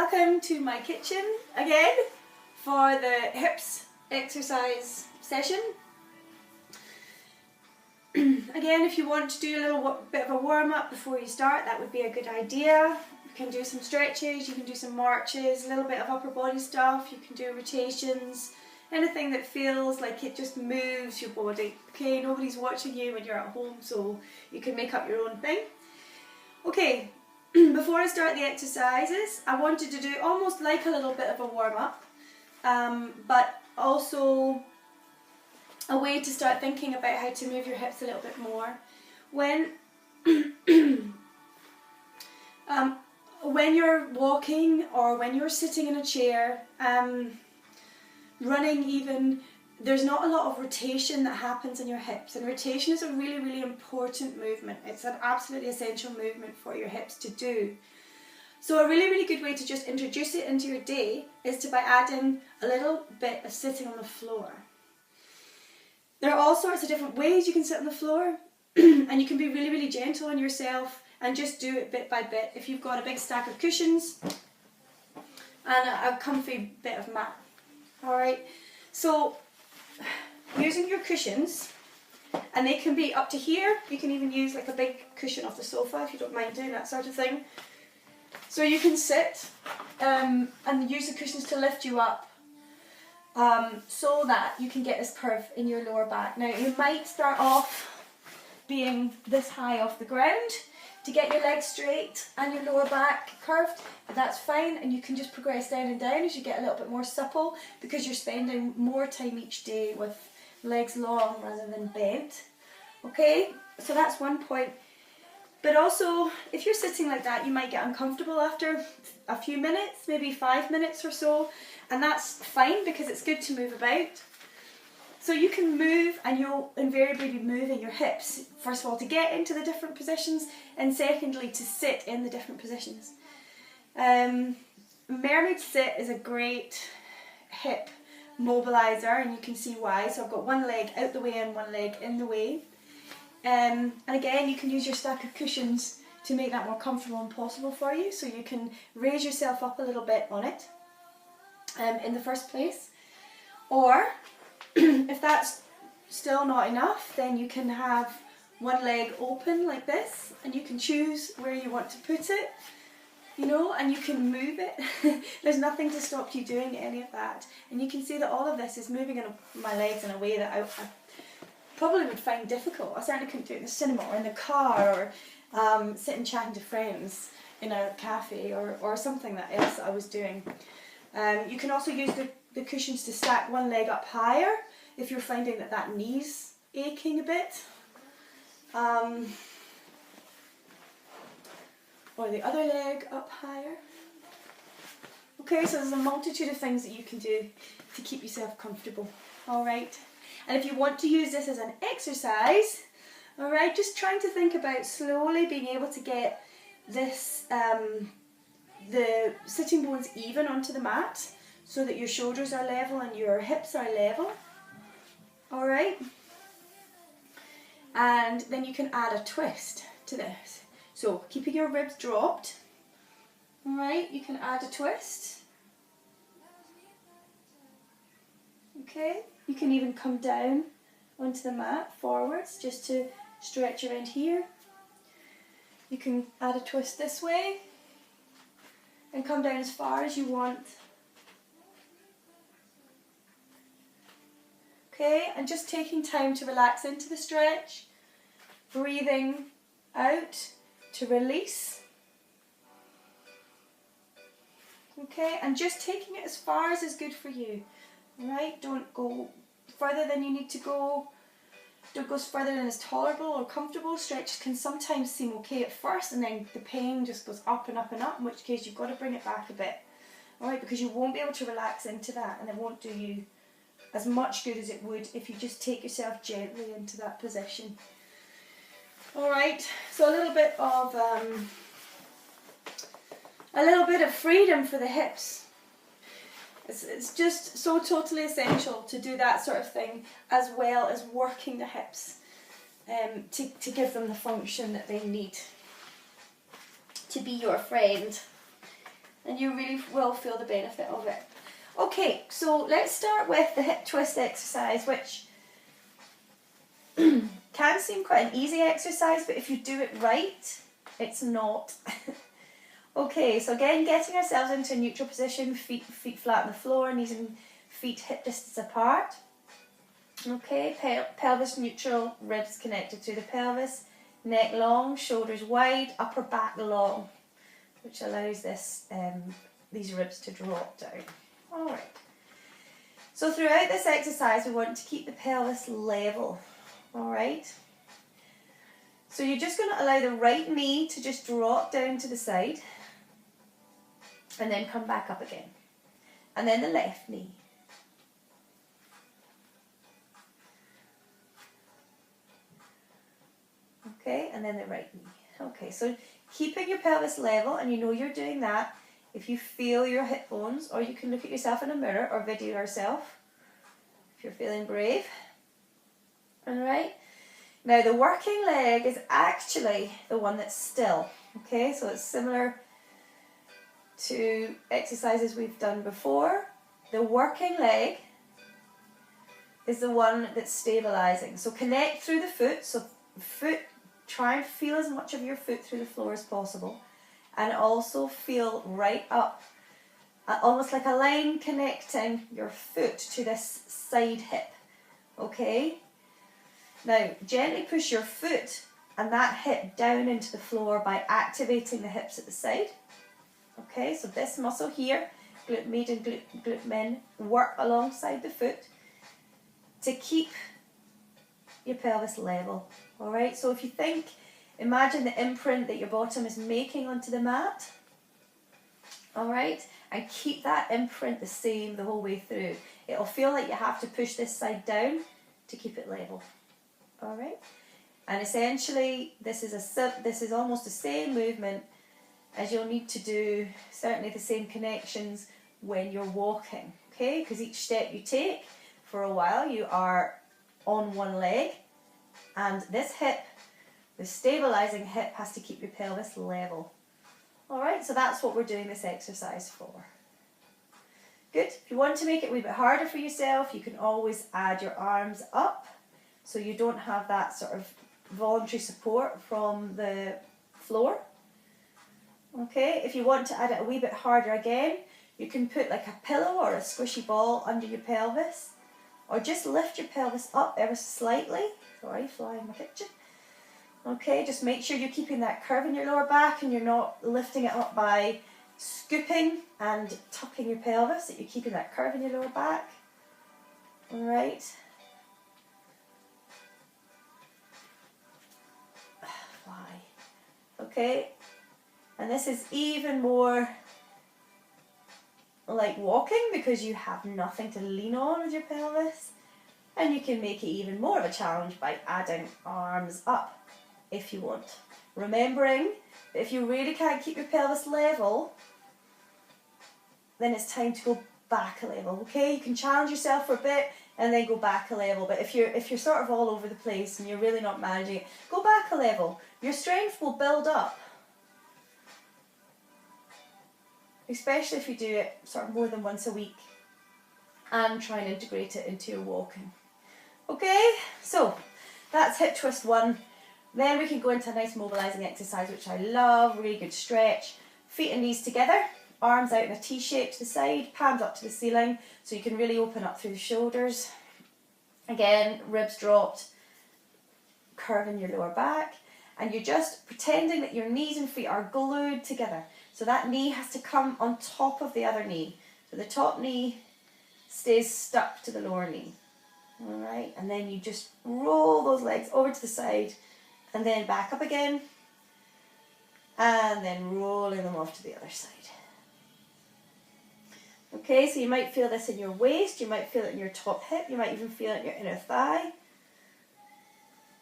Welcome to my kitchen again for the hips exercise session. Again, if you want to do a little bit of a warm-up before you start, that would be a good idea. You can do some stretches, you can do some marches, a little bit of upper body stuff, you can do rotations, anything that feels like it just moves your body. Okay, nobody's watching you when you're at home, so you can make up your own thing. Okay, before I start the exercises, I wanted to do almost like a little bit of a warm-up, but also a way to start thinking about how to move your hips a little bit more. When you're walking or when you're sitting in a chair, running even, there's not a lot of rotation that happens in your hips, and rotation is a really, really important movement. It's an absolutely essential movement for your hips to do. So a really, really good way to just introduce it into your day is by adding a little bit of sitting on the floor. There are all sorts of different ways you can sit on the floor and you can be really, really gentle on yourself and just do it bit by bit. If you've got a big stack of cushions and a comfy bit of mat. Alright, so using your cushions, and they can be up to here, you can even use like a big cushion off the sofa if you don't mind doing that sort of thing. So you can sit and use the cushions to lift you up so that you can get this curve in your lower back. Now you might start off being this high off the ground to get your legs straight and your lower back curved, but that's fine, and you can just progress down and down as you get a little bit more supple because you're spending more time each day with legs long rather than bent. Okay, so that's one point. But also, if you're sitting like that, you might get uncomfortable after a few minutes, maybe 5 minutes or so, and that's fine because it's good to move about. So you can move, and you'll invariably be moving your hips, first of all, to get into the different positions, and secondly, to sit in the different positions. Mermaid sit is a great hip mobilizer, and you can see why. So I've got one leg out the way and one leg in the way. And again, you can use your stack of cushions to make that more comfortable and possible for you, so you can raise yourself up a little bit on it in the first place. Or if that's still not enough, then you can have one leg open like this, and you can choose where you want to put it, you know, and you can move it. There's nothing to stop you doing any of that. And you can see that all of this is moving my legs in a way that I probably would find difficult. I certainly couldn't do it in the cinema or in the car, or sitting chatting to friends in a cafe, or something else that I was doing. You can also use the cushions to stack one leg up higher if you're finding that knee's aching a bit. Or the other leg up higher. Okay, so there's a multitude of things that you can do to keep yourself comfortable. Alright, and if you want to use this as an exercise, alright, just trying to think about slowly being able to get this, the sitting bones even onto the mat, so that your shoulders are level and your hips are level. Alright, and then you can add a twist to this. So keeping your ribs dropped, alright, you can add a twist. Okay, you can even come down onto the mat forwards just to stretch around here. You can add a twist this way and come down as far as you want. Okay, and just taking time to relax into the stretch, breathing out to release. Okay, and just taking it as far as is good for you. Alright, don't go further than you need to go. Don't go further than is tolerable or comfortable. Stretches can sometimes seem okay at first, and then the pain just goes up and up and up, in which case you've got to bring it back a bit. Alright, because you won't be able to relax into that, and it won't do you as much good as it would if you just take yourself gently into that position. Alright, so a little bit of freedom for the hips. It's just so totally essential to do that sort of thing, as well as working the hips to give them the function that they need to be your friend. and you really will feel the benefit of it. Okay, so let's start with the hip twist exercise, which can seem quite an easy exercise, but if you do it right, it's not. Okay, so again, getting ourselves into a neutral position, feet flat on the floor, knees and feet hip distance apart. Okay, pelvis neutral, ribs connected to the pelvis, neck long, shoulders wide, upper back long, which allows these ribs to drop down. Alright, so throughout this exercise we want to keep the pelvis level. Alright, so you're just going to allow the right knee to just drop down to the side and then come back up again, and then the left knee. Okay, and then the right knee. Okay, so keeping your pelvis level, and you know you're doing that if you feel your hip bones, or you can look at yourself in a mirror or video yourself if you're feeling brave. Alright, now the working leg is actually the one that's still. Okay, so it's similar to exercises we've done before. The working leg is the one that's stabilizing. So connect through the foot, so foot, try and feel as much of your foot through the floor as possible, and also feel right up, almost like a line connecting your foot to this side hip. Okay, now gently push your foot and that hip down into the floor by activating the hips at the side. Okay, so this muscle here, glute med and glute min, work alongside the foot to keep your pelvis level. Alright, so if you think, imagine the imprint that your bottom is making onto the mat. Alright, and keep that imprint the same the whole way through. It'll feel like you have to push this side down to keep it level. Alright, and essentially this is almost the same movement as you'll need to do, certainly the same connections when you're walking. Okay, because each step you take, for a while you are on one leg, and this hip, the stabilizing hip, has to keep your pelvis level. Alright, so that's what we're doing this exercise for. Good. If you want to make it a wee bit harder for yourself, you can always add your arms up so you don't have that sort of voluntary support from the floor. Okay, if you want to add it a wee bit harder again, you can put like a pillow or a squishy ball under your pelvis, or just lift your pelvis up ever so slightly. Sorry, fly in my kitchen. Okay, just make sure you're keeping that curve in your lower back and you're not lifting it up by scooping and tucking your pelvis, that you're keeping that curve in your lower back. Alright. Fly. Okay, and this is even more like walking because you have nothing to lean on with your pelvis, and you can make it even more of a challenge by adding arms up if you want. Remembering that if you really can't keep your pelvis level, then it's time to go back a level. Okay, you can challenge yourself for a bit and then go back a level, but if you're sort of all over the place and you're really not managing it, go back a level. Your strength will build up, especially if you do it sort of more than once a week and try and integrate it into your walking. Okay, so that's hip twist 1. Then we can go into a nice mobilising exercise, which I love. Really good stretch. Feet and knees together, arms out in a T shape to the side, palms up to the ceiling, so you can really open up through the shoulders. Again, ribs dropped, curve in your lower back, and you're just pretending that your knees and feet are glued together. So that knee has to come on top of the other knee. So the top knee stays stuck to the lower knee. Alright, and then you just roll those legs over to the side and then back up again, and then rolling them off to the other side. Okay, so you might feel this in your waist, you might feel it in your top hip, you might even feel it in your inner thigh.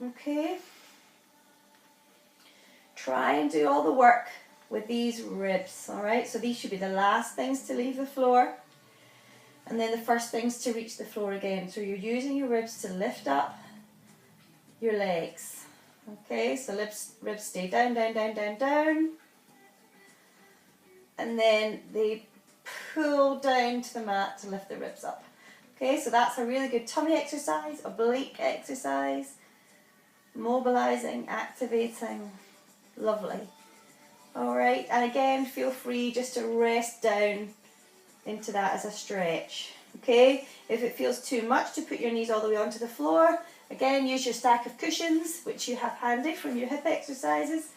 Okay. Try and do all the work with these ribs, alright? So these should be the last things to leave the floor, and then the first things to reach the floor again. So you're using your ribs to lift up your legs. Okay, so ribs stay down, down, down, down, down. and then they pull down to the mat to lift the ribs up. Okay, so that's a really good tummy exercise, oblique exercise, mobilizing, activating, lovely. All right, and again, feel free just to rest down into that as a stretch. Okay, if it feels too much to put your knees all the way onto the floor, again, use your stack of cushions, which you have handy from your hip exercises,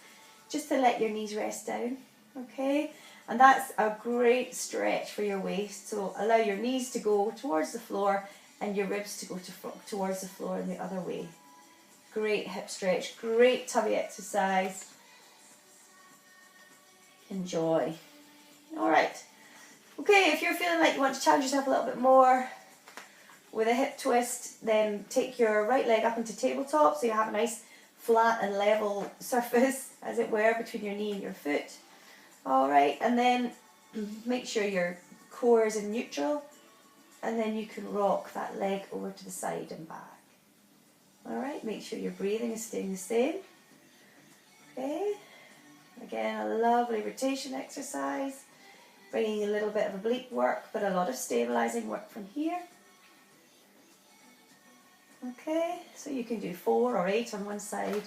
just to let your knees rest down. Okay, and that's a great stretch for your waist. So allow your knees to go towards the floor and your ribs to go towards the floor in the other way. Great hip stretch, great tummy exercise. Enjoy. All right. Okay, if you're feeling like you want to challenge yourself a little bit more with a hip twist, then take your right leg up into tabletop so you have a nice flat and level surface, as it were, between your knee and your foot. All right, and then make sure your core is in neutral, and then you can rock that leg over to the side and back. All right, make sure your breathing is staying the same. Okay, again, a lovely rotation exercise. Bringing a little bit of oblique work, but a lot of stabilizing work from here. Okay, so you can do 4 or 8 on one side,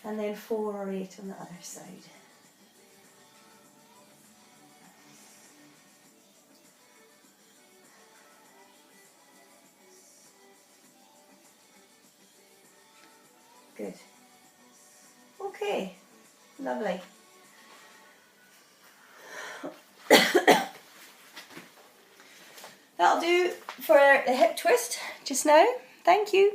and then 4 or 8 on the other side. Good. Okay, lovely. That'll do for the hip twist just now. Thank you.